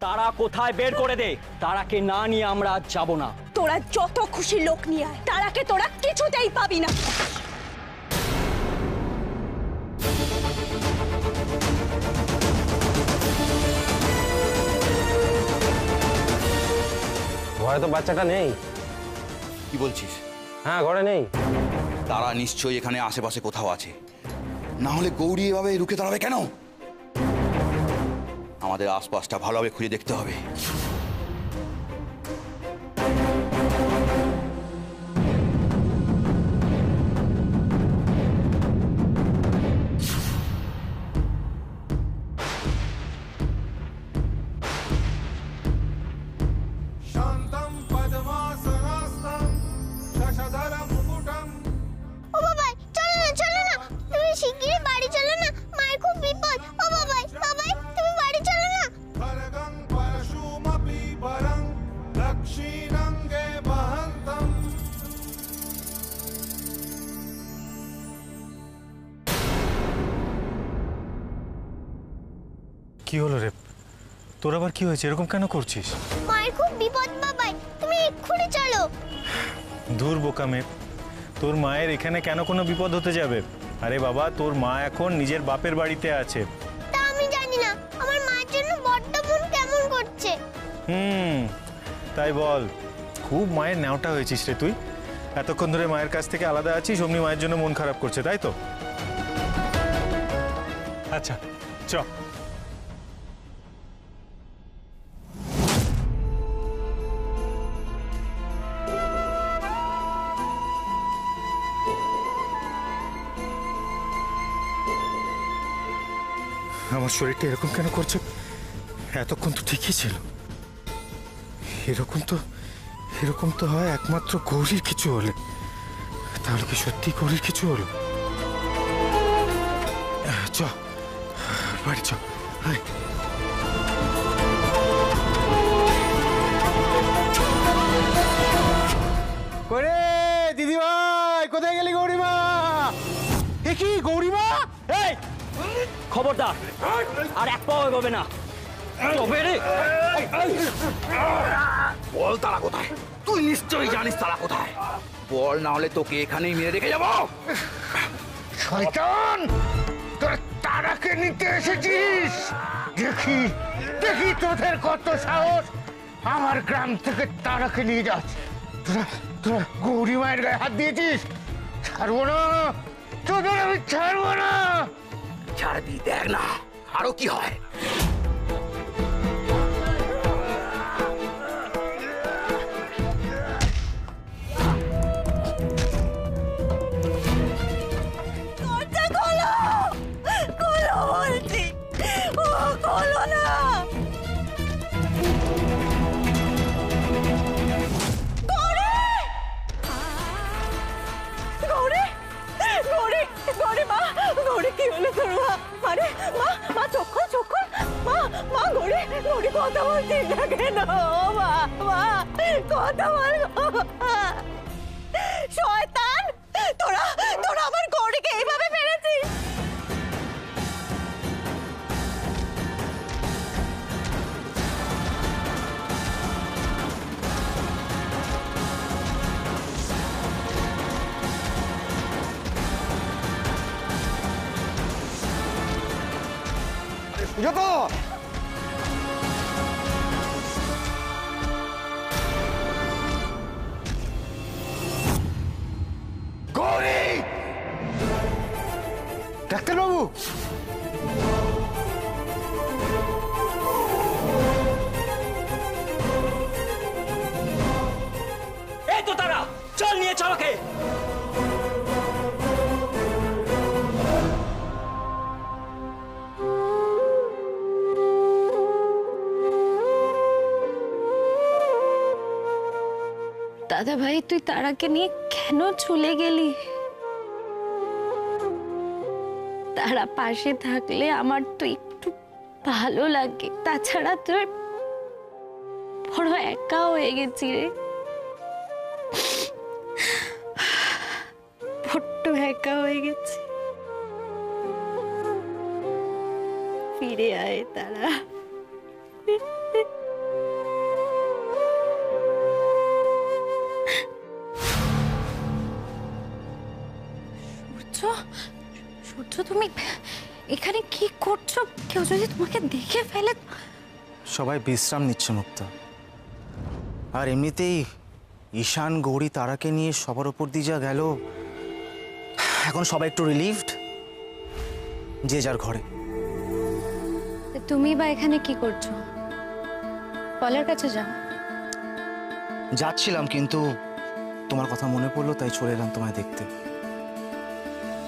তারা কোথায় বের করে দে। তারাকে না নিয়ে আমরা আজ যাব না। তোরা যত খুশি লোক নিয়ে আয়, তারাকে তোরা কিছুতেই পাবি না। ঘরে তো বাচ্চাটা নেই। কি বলছিস? হ্যাঁ, ঘরে নেই। তারা নিশ্চয়ই এখানে আশেপাশে কোথাও আছে, না হলে গৌরী এভাবে রুখে দাঁড়াবে কেন? আমাদের আশপাশটা ভালোভাবে খুঁজে দেখতে হবে। কি হলো রে? তোর আবার কি হয়েছে? এরকম কেন করছিস? মায়ের খুব বিপদ বাবাই, তুমি এক্ষুনি চলো। দূর বোকামে, তোর মায়ের এখানে কেন কোনো বিপদ হতে যাবে? আরে বাবা, তোর মা এখন নিজের বাপের বাড়িতে আছে। তা আমি জানি না, আমার মায়ের জন্য বড্ড মন কেমন করছে। তাই বল, খুব মায়ের ন্যাওটা হয়েছিস রে তুই। এতক্ষণ ধরে মায়ের কাছ থেকে আলাদা আছিস, অমনি মায়ের জন্য মন খারাপ করছে, তাই তো? আচ্ছা চ। আমার শরীরটা এরকম কেন করছে? এতক্ষণ তো ঠিকই ছিল। এরকম তো হয় একমাত্র গৌরীর কিছু হলে। তাহলে কি সত্যি গৌরীর কিছু হলো? চ বাড়ি চ। করে দিদিভাই, কোথায় গেলি গৌরীমা? এ কি গৌরীমা? এই খবরদার, আর এক পাও এগোবে না। তবে রে, বল তারা কোথায়? তুই নিশ্চয়ই জানিস তারা কোথায়। বল, না হলে তোকে এখানেই মেরে রেখে যাবো। শয়তান, তোর তারাকে নিতে এসেছিস? দেখি দেখি তোদের কত সাহস। আমার গ্রাম থেকে তারাকে নিয়ে যাচ্ছ। তোরা গৌরী মায়ের গায়ে হাত দিয়েছিস। ছাড়বো না তোদের, আমি ছাড়বো না। ছাড়বি, দেখ না আরো কি হয়। দরজা খোলো, খোলো বলছি, ও খোলো না। গৌরী মা, গৌরী কি হলো তোর? আরে মা, মা চোখ খোল, চোখ খোল। মা গৌরী কথা বলছিস না কেন? মা কথা বল। শয়তান, তোরা আমার গৌরীকে এইভাবে মেরেছিস। যত গৌরী, ডাক্তারবাবু, এই তো তারা, চল নিয়ে চল ওকে। দাদা ভাই, তুই তারাকে নিয়ে কেন চলে গেলি? তারা পাশে থাকলে আমার তো একটু ভালো লাগে। তাছাড়া তোর বড় একা হয়ে গেছি রে, বড্ড একা হয়ে গেছি। ফিরে আয় তারা, সূর্য, তুমি এখানে কি করছো? কেউ যদি তোমাকে দেখে ফেলে। সবাই বিশ্রাম নিচ্ছে মুক্তা, আর এমনিতেই ঈশান গৌরী তারাকে নিয়ে সবার ওপর দিয়ে যা গেল, এখন সবাই একটু রিলিভড, যে যার ঘরে। তুমি বা এখানে কি করছো? পলার কাছে যাও। যাচ্ছিলাম, কিন্তু তোমার কথা মনে পড়লো তাই চলে এলাম তোমায় দেখতে।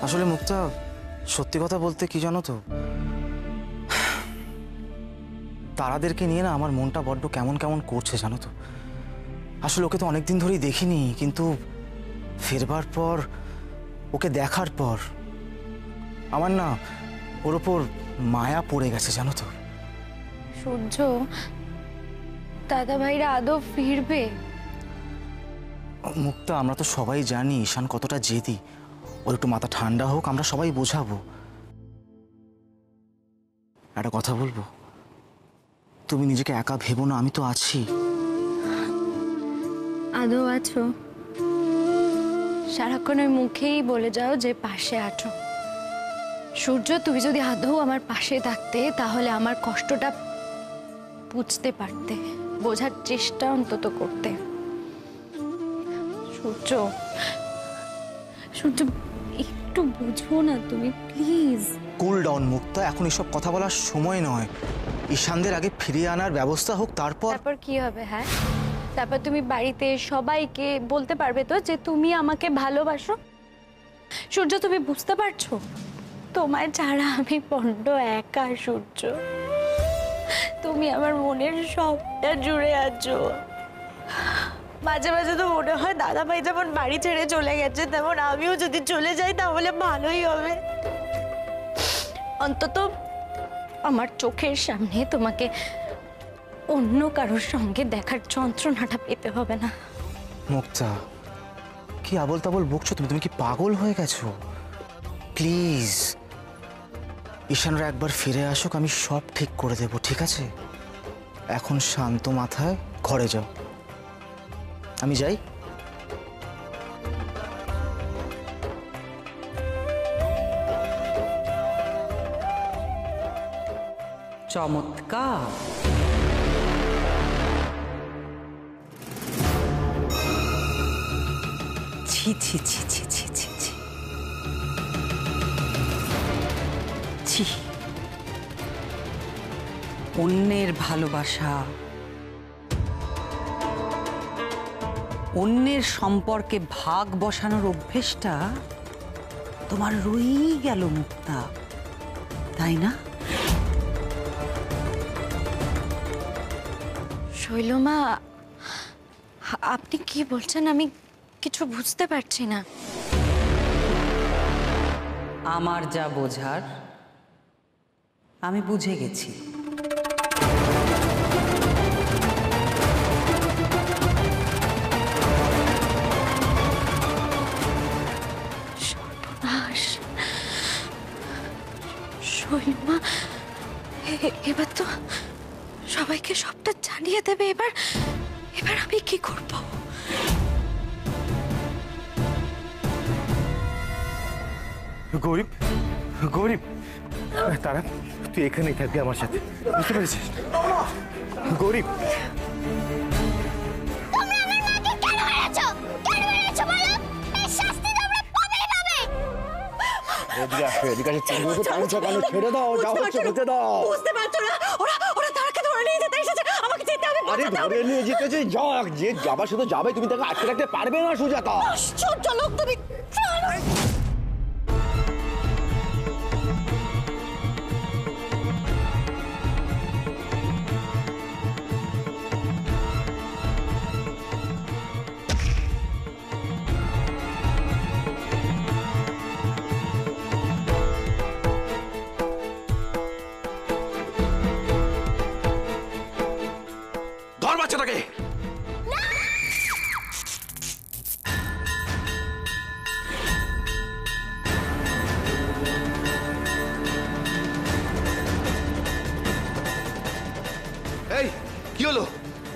আসলে মুক্তা, সত্যি কথা বলতে কি জানো তো, তারাদেরকে নিয়ে না আমার মনটা বড্ড কেমন কেমন করছে জানো তো। আসলে ওকে তো অনেকদিন ধরেই দেখিনি, কিন্তু ফেরবার পর, ওকে দেখার পর আমার না ওর ওপর মায়া পড়ে গেছে জানো তো। সূর্য, দাদা ভাইরা আদৌ ফিরবে? মুক্তা, আমরা তো সবাই জানি ঈশান কতটা জেদি। ওর একটু মাথা ঠান্ডা হোক, আমরা সবাই বোঝাবো। একটা কথা বলবো, তুমি নিজেকে একা ভেবো না, আমি তো আছি। আদৌ আছো? সারাক্ষণ ওই মুখেই বলে যাও যে পাশে আছো। সূর্য, তুমি যদি আদৌ আমার পাশে থাকতে, তাহলে আমার কষ্টটা বুঝতে পারতে, বোঝার চেষ্টা অন্তত করতে। সূর্য, সূর্য, একটু বুঝো না তুমি, প্লিজ। কুল ডাউন মুক্তা, এখন এসব কথা বলার সময় নয়। ঈশানদের আগে ফিরিয়ে আনার ব্যবস্থা হোক, তারপর কি হবে? হ্যাঁ, তারপর তুমি বাড়িতে সবাইকে বলতে পারবে তো যে তুমি আমাকে ভালোবাসো। সূর্য, তুমি বুঝতে পারছো তোমায় ছাড়া আমি বড্ড একা। সূর্য, তুমি আমার মনের সবটা জুড়ে আছো। মাঝে মাঝে তো মনে হয় দাদা ভাই যেমন বাড়ি ছেড়ে চলে গেছে, তেমন আমিও যদি চলে যাই তাহলে ভালোই হবে। অন্তত আমার চোখের সামনে তোমাকে অন্য কারোর সঙ্গে দেখার যন্ত্রণাটা পেতে হবে না। মুক্তা, কি আবল তাবল বকছো তুমি? তুমি কি পাগল হয়ে গেছো? প্লিজ, ঈশানরা একবার ফিরে আসুক, আমি সব ঠিক করে দেব, ঠিক আছে? এখন শান্ত মাথায় ঘরে যাও। আমি যাই। চমৎকার। ছি ছি ছি ছি ছি ছি ছি ছি। অন্যের ভালোবাসা, অন্যের সম্পর্কে ভাগ বসানোর অভ্যেসটা তোমার রয়েই গেল মুক্তা, তাই না? শৈলমা, আপনি কি বলছেন? আমি কিছু বুঝতে পারছি না। আমার যা বোঝার আমি বুঝে গেছি। সর্বনাশ! শৈলমা এবার তো সবাইকে সবটা জানিয়ে দেবে। এবার আমি কি করব? গরিব, গরিব, তারা তুই এখানেই থাকবি আমার সাথে, বুঝতে পেরেছিস? গরিব, ছেড়ে দাও, যা হচ্ছে হতে দাও। বুঝতে পারছো না? ওরা তারাকে ধরে নিয়ে যেতে এসেছে, আমাকে যেতে হবে। আরে ধরে নিয়ে যেতে যে যাক, যে যাবার শুধু যাবে, তুমি তাকে আটকে রাখতে পারবে না সুজাতা। আশ্চর্য লোক তুমি। ধর বাচ্চাটাকে। কি হলো?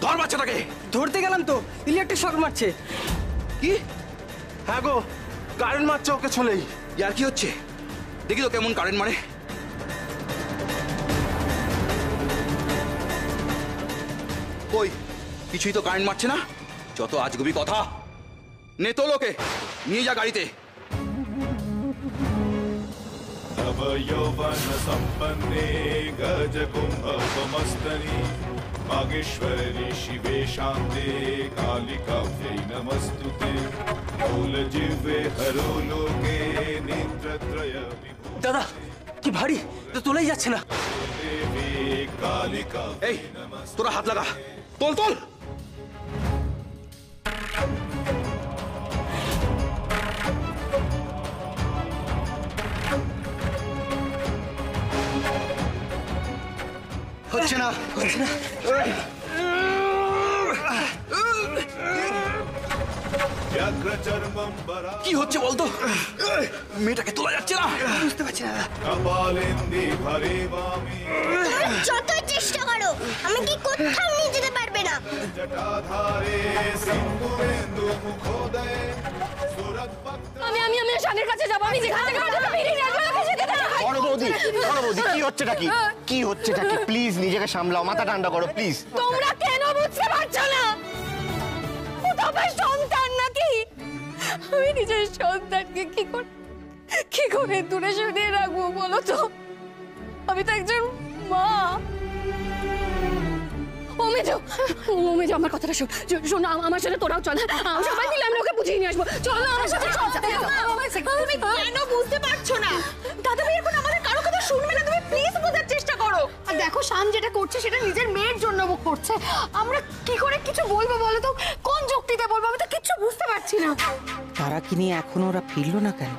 ধর বাচ্চাটাকে। ধরতে গেলাম তো ইলেকট্রিক শক মারছে। কি? হ্যাঁ গো, কারেন্ট মারছে ওকে ছলেই। ইয়ার কি হচ্ছে? দেখি তো কেমন কারেন্ট মারে। কই, কিছুই তো কারেন্ট মারছে না। যত আজগুবি কথা। নে তো লোকে নিয়ে যা গাড়িতে। नव यौवन संपन्ने गज कुंभमस्तनि मागेश्वरी शिवे शान्ते कालिकाभ्यै नमस्तुते मूलजिह्वे हरो लोके नेत्रत्रय দাদা কি ভারী, তো তোলাই যাচ্ছে না। देवी कालिका। এই তোরা হাত লাগা, তোল তোল। হচ্ছে না, হচ্ছে না। व्याघ्रचर्मं बरा কি হচ্ছে বলতো? মেয়েটাকে তোলা যাচ্ছে না। বুঝতে পারছি না। कपालेन्दि भरे वामे যতই চেষ্টা করো আমাকে কোথাও নিয়ে যেতে পারবে না। जटाधारे सिन्दूरेन्दु मुखोदये सुरद्भक्त আমি আমি আমি শানের কাছে যাব। আমি যেখান থেকে আসলে বেরিয়ে আসবো, আমাকে যেতে দাও। বড় বৌদি, কি হচ্ছেটা কি? কি হচ্ছেটা কি? প্লিজ নিজেকে সামলাও, মাথা ঠান্ডা করো প্লিজ। তোমরা কেন বুঝতে পারছো না? ও তো আমার সন্তান নাকি? আমি নিজের সন্তানকে কি করে দূরে সরিয়ে রাখবো বলো তো? আমি তো একজন মা। ওমেজো আমার কথাটা শোন, আমার সাথে তোরাও চল। সবাই মিলে আমরা ওকে বুঝিয়ে নিয়ে আসবো। চলো আমার সাথে চল। তুমি কেন বুঝতে পারছো না? দাদা ভাই এখন আমাদের কারো কথা শুনবে না, তুমি প্লিজ বোঝার চেষ্টা করো। আর দেখো শান যেটা করছে সেটা নিজের মেয়ের জন্য করছে। আমরা কি করে কিছু বলবো বলো তো? কোন যুক্তিতে বলবো? আমি তো কিচ্ছু বুঝতে পারছি না। তারা কি নিয়ে এখনো ওরা ফিরলো না কেন?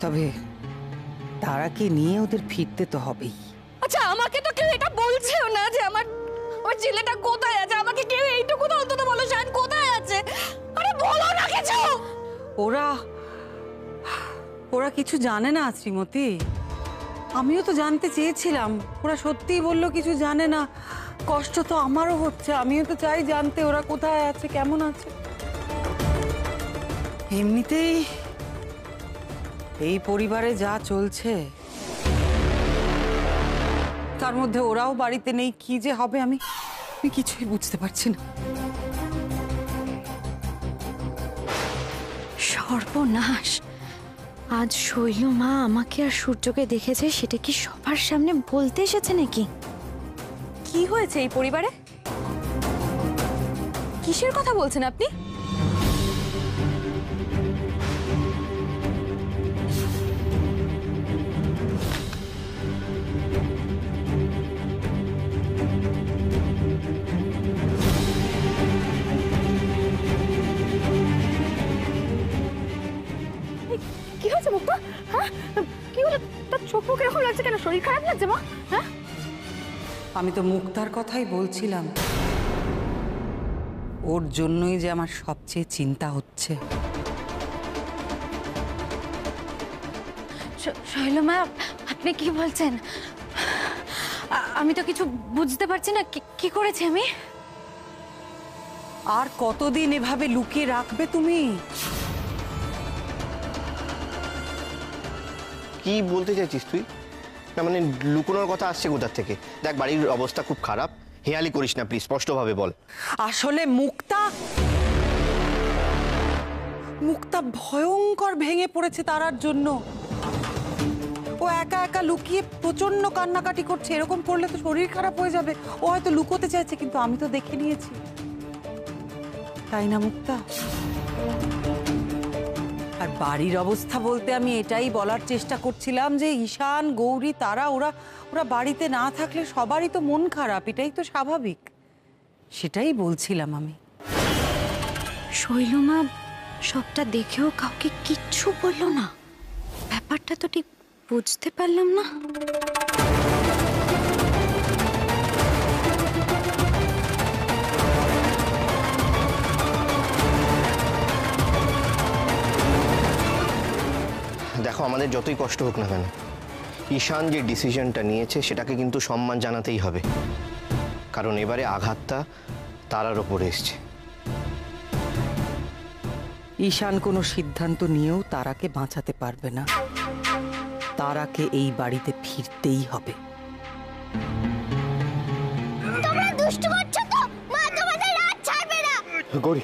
তবে তারাকে নিয়ে ওদের ফিরতে তো হবেই। আচ্ছা আমাকে তো কেউ এটা বলছেও না যে আমার ছেলেটা কোথায় আছে। আমাকে কেউ এইটুকু তো অন্তত বলো শান কোথায় আছে। আরে বলো না কিছু। ওরা কিছু জানে না শ্রীমতী। আমিও তো জানতে চেয়েছিলাম, ওরা সত্যিই বললো কিছু জানে না। কষ্ট তো আমারও হচ্ছে, আমিও তো চাই জানতে ওরা কোথায় আছে, কেমন আছে। এমনিতেই এই পরিবারে যা চলছে তার মধ্যে ওরাও বাড়িতে নেই, কি যে হবে আমি কিছুই বুঝতে পারছি না। সর্বনাশ, আজ শৈল মা আমাকে আর সূর্যকে দেখেছে, সেটা কি সবার সামনে বলতে এসেছে নাকি? কি হয়েছে এই পরিবারে? কিসের কথা বলছেন আপনি? কি হয়েছে মুক্তা? হ্যাঁ কি হলো? তার চোখ মুখ এরকম লাগছে কেন? শরীর খারাপ লাগছে মা? হ্যাঁ আমি তো মুক্তার কথাই বলছিলাম। ওর জন্যই যে আমার সবচেয়ে চিন্তা হচ্ছে। শৈল মা আপনি কি বলছেন? আমি তো কিছু বুঝতে পারছি না। কি করেছি আমি? আর কতদিন এভাবে লুকিয়ে রাখবে তুমি? কি বলতে চাইছিস তুই? না মানে লুকোনোর কথা আসছে কোথার থেকে? দেখ বাড়ির অবস্থা খুব খারাপ, হেয়ালি করিস না প্লিজ, স্পষ্টভাবে বল। আসলে মুক্তা ভয়ঙ্কর ভেঙে পড়েছে তারার জন্য। ও একা একা লুকিয়ে প্রচন্ড কান্নাকাটি করছে। এরকম করলে তো শরীর খারাপ হয়ে যাবে। ও হয়তো লুকোতে চাইছে, কিন্তু আমি তো দেখে নিয়েছি, তাই না মুক্তা? আর বাড়ির অবস্থা বলতে আমি এটাই বলার চেষ্টা করছিলাম যে ঈশান, গৌরী, তারা ওরা বাড়িতে না থাকলে সবারই তো মন খারাপ, এটাই তো স্বাভাবিক। সেটাই বলছিলাম আমি। শৈলমা সবটা দেখেও কাউকে কিচ্ছু বললো না। ব্যাপারটা তো ঠিক বুঝতে পারলাম না। দেখো আমাদের যতই কষ্ট হোক না কেন, ঈশান যে ডিসিশনটা নিয়েছে সেটাকে কিন্তু সম্মান জানাতেই হবে। কারণ এবারে আঘাতটা তারার ওপরে এসছে। ঈশান কোনো সিদ্ধান্ত নিয়েও তারাকে বাঁচাতে পারবে না। তারাকে এই বাড়িতে ফিরতেই হবে। তোমরা দুষ্টু করছো তো, মা তোমাদের রাত ছাড়বে না। গৌরী,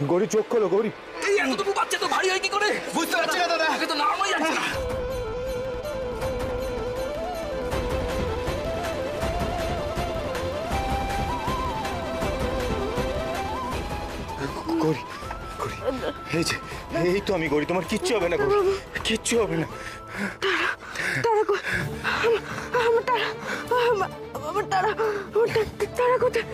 গৌরী চোখ খোলো গৌরী। এই এতটুকু বাচ্চা তো ভারী হয় কি করে? বুঝতে পারছি না দাদা, আগে তো নামাই যাচ্ছে না। গৌরী, গৌরী, এই যে, এই তো আমি গৌরী, তোমার কিচ্ছু হবে না গৌরী, কিচ্ছু হবে না। তারা কোথায়?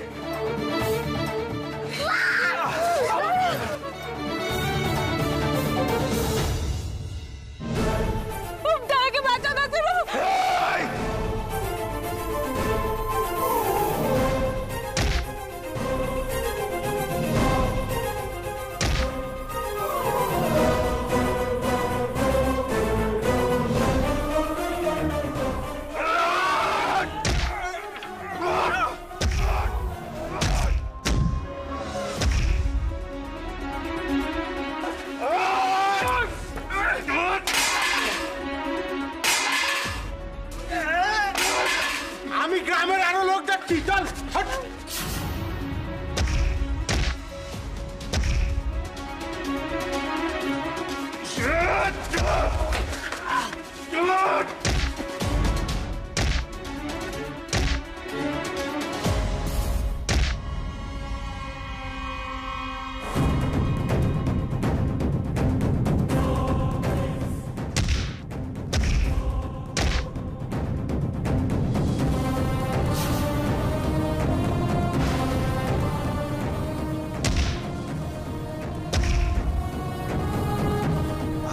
তারাকে বাঁচাও ডাক্তারবাবু। আমি গ্রামের আরো লোক যাচ্ছি, চল হট।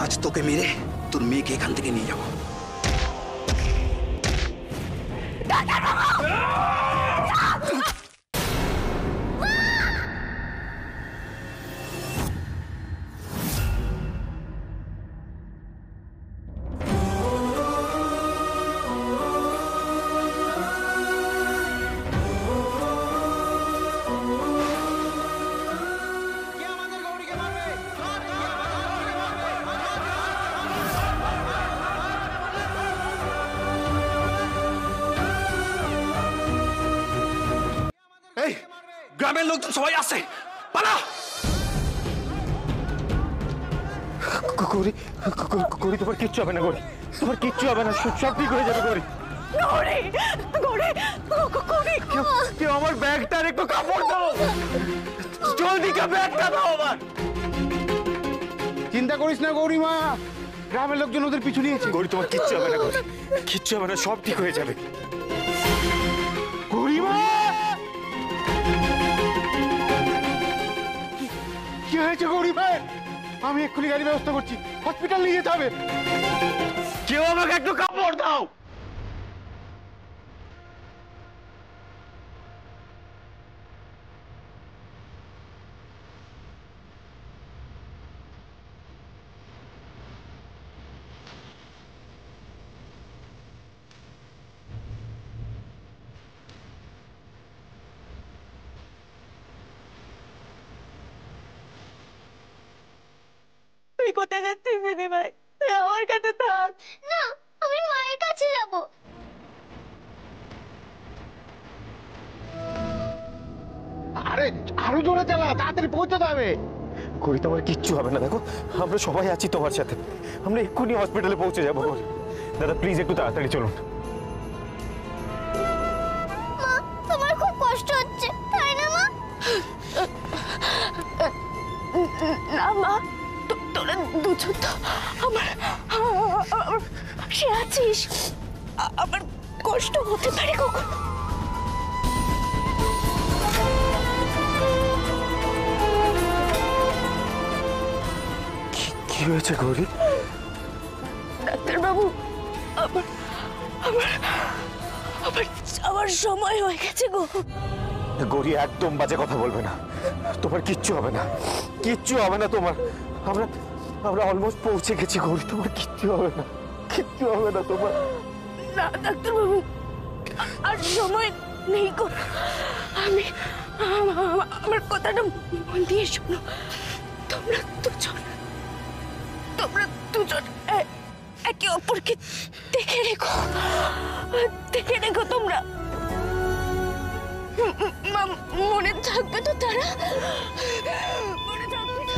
আজ তোকে মেরে তোর মেয়েকে এখান থেকে নিয়ে যাবো। এই গ্রামের লোকজন সবাই আসছে, পালা। গৌরী, গৌরী, তোমার কিচ্ছু হবে না গৌরী, তোমার কিচ্ছু হবে না, সব ঠিক হয়ে যাবে গৌরী। গৌরী, গৌরী, গৌরী, কেউ আমার ব্যাগটার একটু কাপড় দাও, জলদি কে ব্যাগটা দাও আমার। চিন্তা করিস না গৌরীমা, গ্রামের লোকজন ওদের পিছু নিয়েছে। গৌরী, তোমার কিচ্ছু হবে না গৌরী, কিচ্ছু হবে না, সব ঠিক হয়ে যাবে। গৌরীমা, কি হয়েছে গৌরীমা? আমি এক্ষুনি গাড়ি ব্যবস্থা করছি, হসপিটাল নিয়ে যেতে হবে। কেউ আমাকে একটু কাপড় দাও। তুই কোথায় যাচ্ছিস দিদি ভাই? তুই আমার কাছে থাক। না, আমি মায়ের কাছে যাব। আরে আরো জোরে চালা, তাড়াতাড়ি পৌঁছাতে হবে। গৌরী, তোমার কিচ্ছু হবে না, দেখো আমরা সবাই আছি তোমার সাথে, আমরা এক্ষুনি হসপিটালে পৌঁছে যাবো। গৌরী দাদা, প্লিজ একটু তাড়াতাড়ি চলুন। মা, তোমার খুব কষ্ট হচ্ছে তাই না মা? না মা, তোরা দুজন তো আমার সে আছিস, আমার কষ্ট হতে পারে কখন? কি হয়েছে গৌরী? ডাক্তারবাবু, আমার আমার আমার যাওয়ার সময় হয়ে গেছে গো। গৌরী, একদম বাজে কথা বলবে না, তোমার কিচ্ছু হবে না, কিচ্ছু হবে না তোমার। আমরা আমরা অলমোস্ট পৌঁছে গেছি গৌরী, তোমার কিচ্ছু হবে না, কিচ্ছু হবে না তোমার। না ডাক্তারবাবু, আর সময় নেই গো। আমার কথাটা মন দিয়ে শোনো। তোমরা দুজন একে অপরকে দেখে রেখো তোমরা। মনে থাকবে তো তারা? মনে থাকবে তো?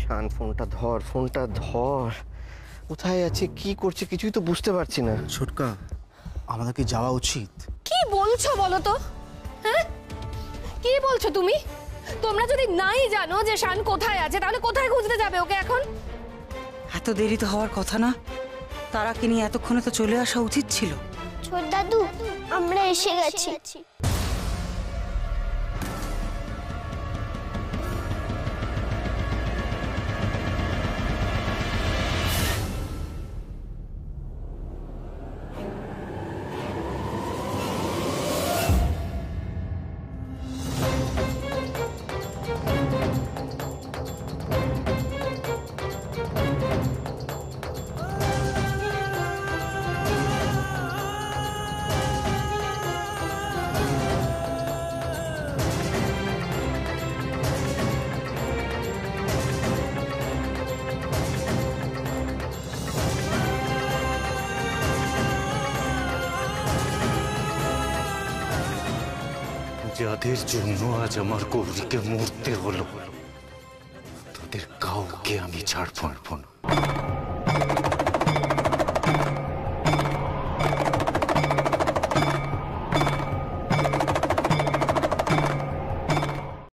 শান, ফোনটা ধর, ফোনটা ধর। কোথায় আছে, কি করছে, কিছুই তো বুঝতে পারছি না। ছোটকা, আমাদের কি যাওয়া উচিত? কি বলছো বলো তো? হ্যাঁ, কি বলছো তুমি? তোমরা যদি নাই জানো যে শান কোথায় আছে, তাহলে কোথায় খুঁজতে যাবে ওকে এখন? এত দেরি তো হওয়ার কথা না। তারাকে নিয়ে এতক্ষণে তো চলে আসা উচিত ছিল। ছোট দাদু, আমরা এসে গেছি। যাদের জন্য আজ আমার গৌরীকে মরতে হলো, তাদের কাউকে আমি ছাড়ব না।